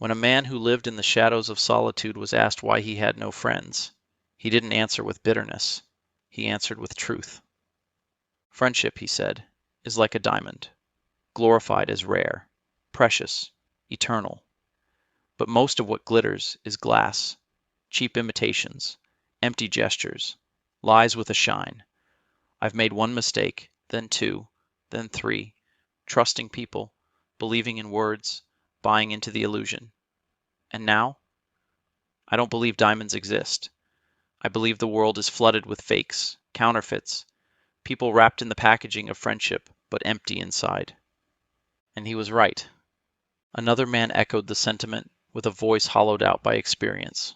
When a man who lived in the shadows of solitude was asked why he had no friends, he didn't answer with bitterness. He answered with truth. Friendship, he said, is like a diamond, glorified as rare, precious, eternal. But most of what glitters is glass, cheap imitations, empty gestures, lies with a shine. I've made one mistake, then two, then three, trusting people, believing in words, buying into the illusion. And now? I don't believe diamonds exist. I believe the world is flooded with fakes, counterfeits, people wrapped in the packaging of friendship, but empty inside. And he was right. Another man echoed the sentiment with a voice hollowed out by experience.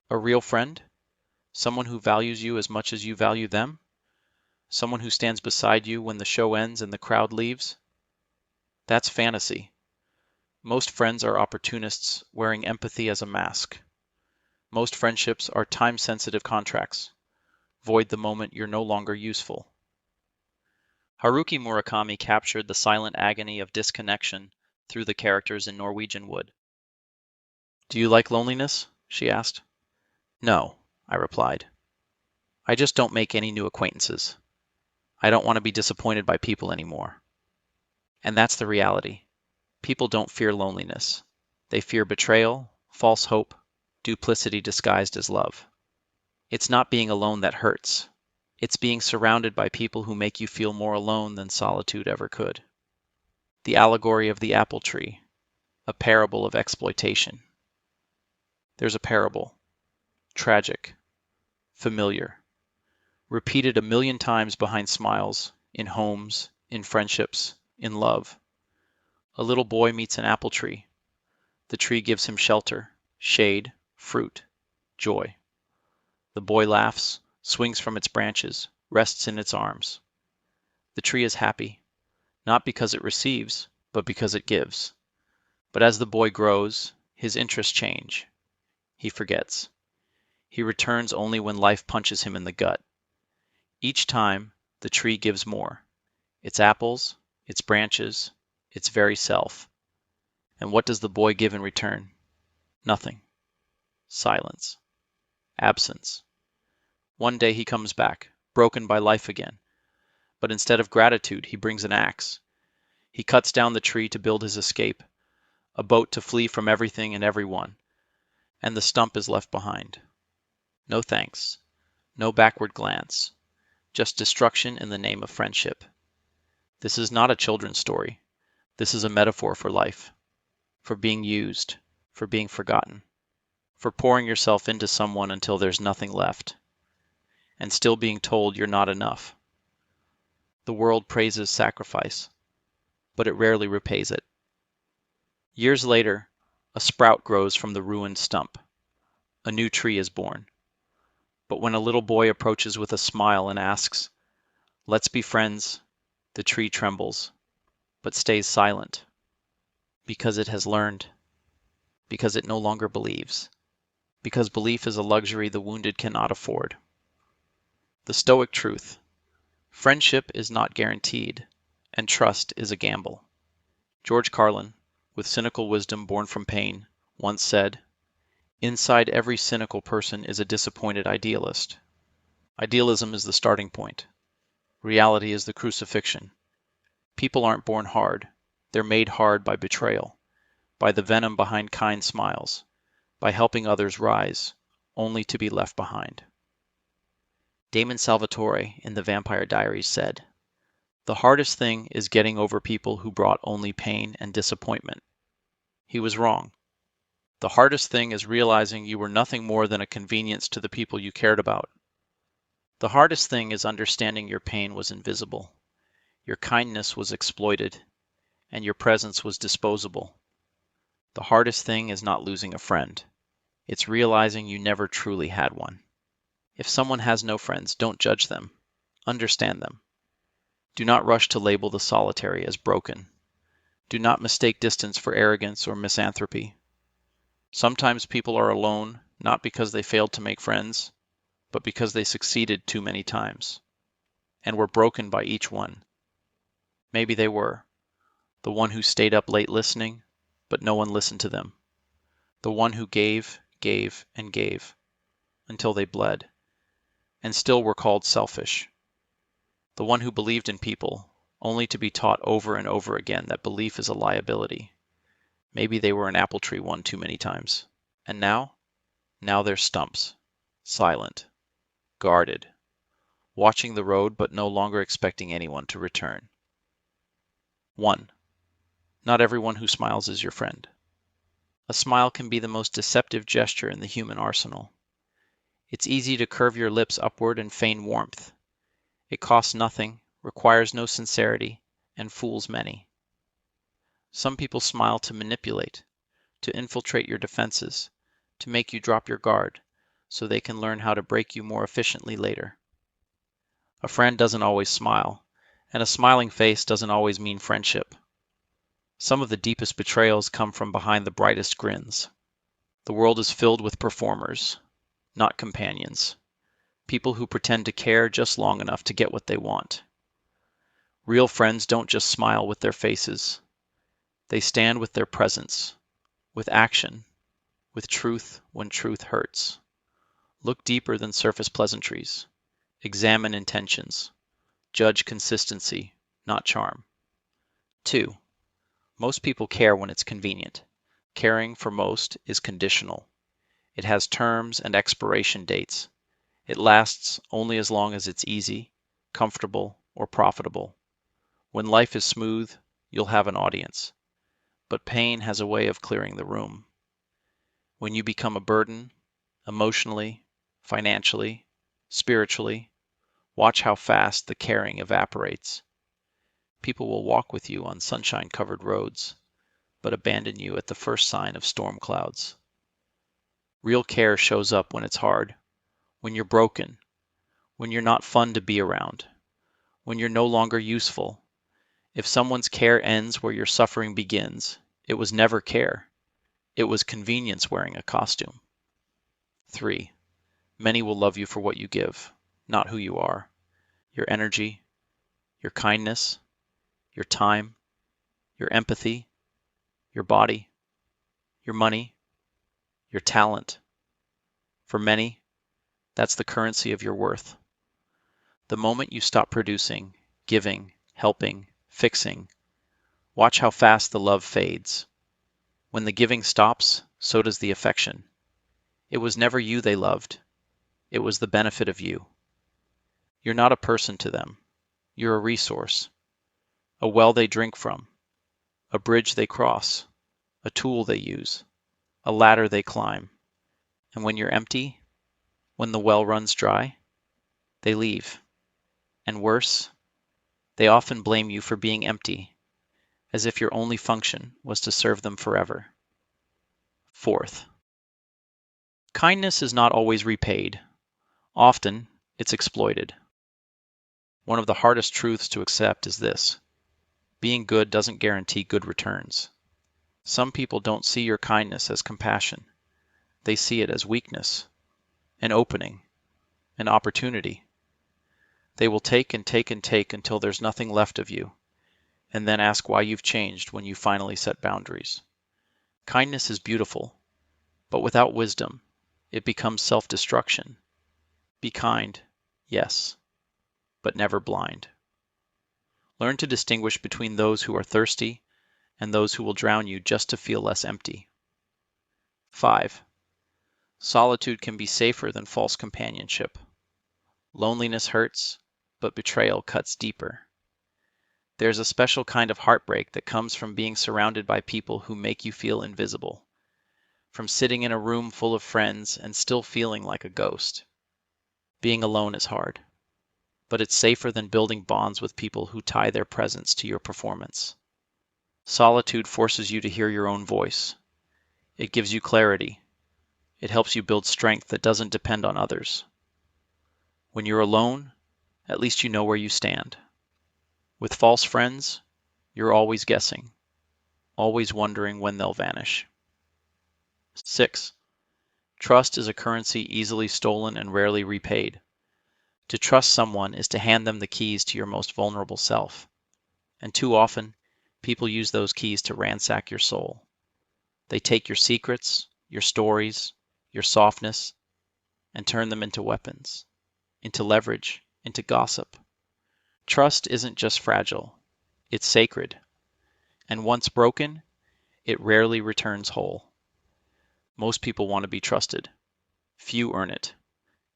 A real friend? Someone who values you as much as you value them? Someone who stands beside you when the show ends and the crowd leaves? That's fantasy. Most friends are opportunists wearing empathy as a mask. Most friendships are time-sensitive contracts. Void the moment you're no longer useful. Haruki Murakami captured the silent agony of disconnection through the characters in Norwegian Wood. "Do you like loneliness?" she asked. "No," I replied. "I just don't make any new acquaintances. I don't want to be disappointed by people anymore." And that's the reality. People don't fear loneliness. They fear betrayal, false hope, duplicity disguised as love. It's not being alone that hurts. It's being surrounded by people who make you feel more alone than solitude ever could. The allegory of the apple tree, a parable of exploitation. There's a parable, tragic, familiar, repeated a million times behind smiles, in homes, in friendships, in love. A little boy meets an apple tree. The tree gives him shelter, shade, fruit, joy. The boy laughs, swings from its branches, rests in its arms. The tree is happy, not because it receives, but because it gives. But as the boy grows, his interests change. He forgets. He returns only when life punches him in the gut. Each time, the tree gives more. Its apples, its branches, its very self. And what does the boy give in return? Nothing. Silence. Absence. One day he comes back, broken by life again. But instead of gratitude, he brings an axe. He cuts down the tree to build his escape, a boat to flee from everything and everyone. And the stump is left behind. No thanks. No backward glance. Just destruction in the name of friendship. This is not a children's story. This is a metaphor for life. For being used. For being forgotten. For pouring yourself into someone until there's nothing left. And still being told you're not enough. The world praises sacrifice, but it rarely repays it. Years later, a sprout grows from the ruined stump. A new tree is born. But when a little boy approaches with a smile and asks, "Let's be friends," the tree trembles, but stays silent. Because it has learned. Because it no longer believes. Because belief is a luxury the wounded cannot afford. The Stoic truth. Friendship is not guaranteed, and trust is a gamble. George Carlin, with cynical wisdom born from pain, once said, "Inside every cynical person is a disappointed idealist." Idealism is the starting point. Reality is the crucifixion. People aren't born hard. They're made hard by betrayal, by the venom behind kind smiles, by helping others rise, only to be left behind. Damon Salvatore in The Vampire Diaries said, "The hardest thing is getting over people who brought only pain and disappointment." He was wrong. The hardest thing is realizing you were nothing more than a convenience to the people you cared about. The hardest thing is understanding your pain was invisible, your kindness was exploited, and your presence was disposable. The hardest thing is not losing a friend. It's realizing you never truly had one. If someone has no friends, don't judge them. Understand them. Do not rush to label the solitary as broken. Do not mistake distance for arrogance or misanthropy. Sometimes people are alone, not because they failed to make friends, but because they succeeded too many times, and were broken by each one. Maybe they were. The one who stayed up late listening, but no one listened to them. The one who gave, gave, and gave, until they bled, and still were called selfish. The one who believed in people, only to be taught over and over again that belief is a liability. Maybe they were an apple tree one too many times. And now? Now they're stumps, silent, guarded, watching the road but no longer expecting anyone to return. 1. Not everyone who smiles is your friend. A smile can be the most deceptive gesture in the human arsenal. It's easy to curve your lips upward and feign warmth. It costs nothing, requires no sincerity, and fools many. Some people smile to manipulate, to infiltrate your defenses, to make you drop your guard, so they can learn how to break you more efficiently later. A friend doesn't always smile, and a smiling face doesn't always mean friendship. Some of the deepest betrayals come from behind the brightest grins. The world is filled with performers, not companions. People who pretend to care just long enough to get what they want. Real friends don't just smile with their faces. They stand with their presence, with action, with truth when truth hurts. Look deeper than surface pleasantries. Examine intentions. Judge consistency, not charm. 2. Most people care when it's convenient. Caring for most is conditional. It has terms and expiration dates. It lasts only as long as it's easy, comfortable, or profitable. When life is smooth, you'll have an audience. But pain has a way of clearing the room. When you become a burden, emotionally, financially, spiritually, watch how fast the caring evaporates. People will walk with you on sunshine-covered roads, but abandon you at the first sign of storm clouds. Real care shows up when it's hard, when you're broken, when you're not fun to be around, when you're no longer useful. If someone's care ends where your suffering begins, it was never care. It was convenience wearing a costume. 3. Many will love you for what you give, not who you are. Your energy, your kindness, your time, your empathy, your body, your money, your talent. For many, that's the currency of your worth. The moment you stop producing, giving, helping, fixing, watch how fast the love fades. When the giving stops, so does the affection. It was never you they loved. It was the benefit of you. You're not a person to them. You're a resource, a well they drink from, a bridge they cross, a tool they use, a ladder they climb. And when you're empty, when the well runs dry, they leave. And worse, they often blame you for being empty, as if your only function was to serve them forever. 4th, kindness is not always repaid. Often, it's exploited. One of the hardest truths to accept is this: being good doesn't guarantee good returns. Some people don't see your kindness as compassion. They see it as weakness, an opening, an opportunity. They will take and take and take until there's nothing left of you, and then ask why you've changed when you finally set boundaries. Kindness is beautiful, but without wisdom, it becomes self-destruction. Be kind, yes, but never blind. Learn to distinguish between those who are thirsty and those who will drown you just to feel less empty. 5. Solitude can be safer than false companionship. Loneliness hurts, but betrayal cuts deeper. There's a special kind of heartbreak that comes from being surrounded by people who make you feel invisible, from sitting in a room full of friends and still feeling like a ghost. Being alone is hard, but it's safer than building bonds with people who tie their presence to your performance. Solitude forces you to hear your own voice. It gives you clarity. It helps you build strength that doesn't depend on others. When you're alone, at least you know where you stand. With false friends, you're always guessing, always wondering when they'll vanish. 6. Trust is a currency easily stolen and rarely repaid. To trust someone is to hand them the keys to your most vulnerable self. And too often, people use those keys to ransack your soul. They take your secrets, your stories, your softness, and turn them into weapons, into leverage, into gossip. Trust isn't just fragile, it's sacred, and once broken, it rarely returns whole. Most people want to be trusted. Few earn it.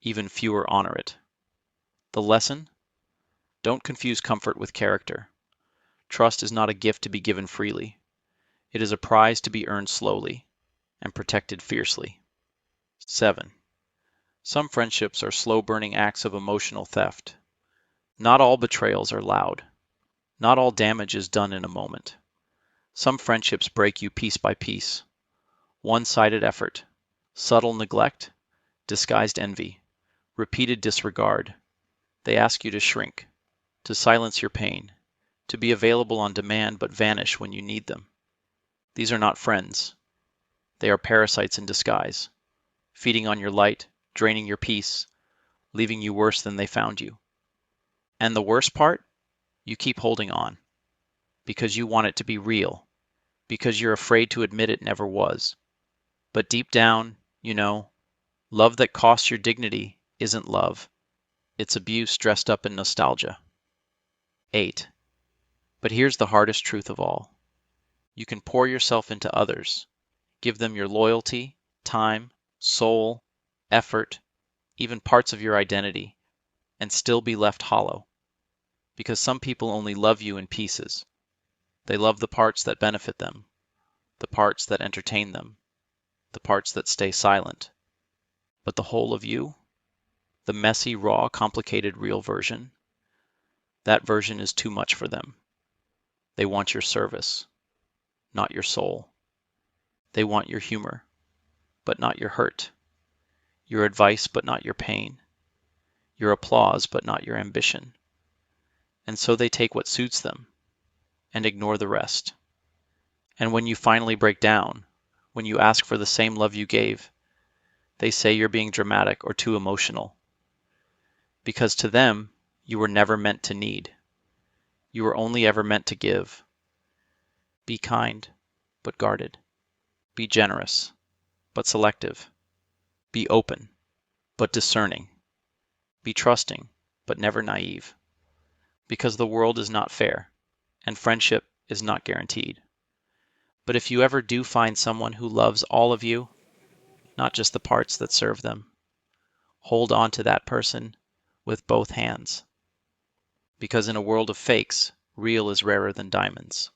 Even fewer honor it. The lesson? Don't confuse comfort with character. Trust is not a gift to be given freely. It is a prize to be earned slowly and protected fiercely. 7. Some friendships are slow-burning acts of emotional theft. Not all betrayals are loud. Not all damage is done in a moment. Some friendships break you piece by piece. One-sided effort, subtle neglect, disguised envy, repeated disregard. They ask you to shrink, to silence your pain, to be available on demand but vanish when you need them. These are not friends. They are parasites in disguise, feeding on your light, draining your peace, leaving you worse than they found you. And the worst part? You keep holding on, because you want it to be real, because you're afraid to admit it never was. But deep down, you know, love that costs your dignity isn't love. It's abuse dressed up in nostalgia. 8. But here's the hardest truth of all. You can pour yourself into others, give them your loyalty, time, soul, effort, even parts of your identity, and still be left hollow. Because some people only love you in pieces. They love the parts that benefit them, the parts that entertain them, the parts that stay silent. But the whole of you, the messy, raw, complicated, real version, that version is too much for them. They want your service, not your soul. They want your humor, but not your hurt, your advice, but not your pain, your applause, but not your ambition. And so they take what suits them and ignore the rest. And when you finally break down, when you ask for the same love you gave, they say you're being dramatic or too emotional. Because to them, you were never meant to need. You were only ever meant to give. Be kind, but guarded. Be generous, but selective. Be open, but discerning. Be trusting, but never naive. Because the world is not fair, and friendship is not guaranteed. But if you ever do find someone who loves all of you, not just the parts that serve them, hold on to that person with both hands. Because in a world of fakes, real is rarer than diamonds.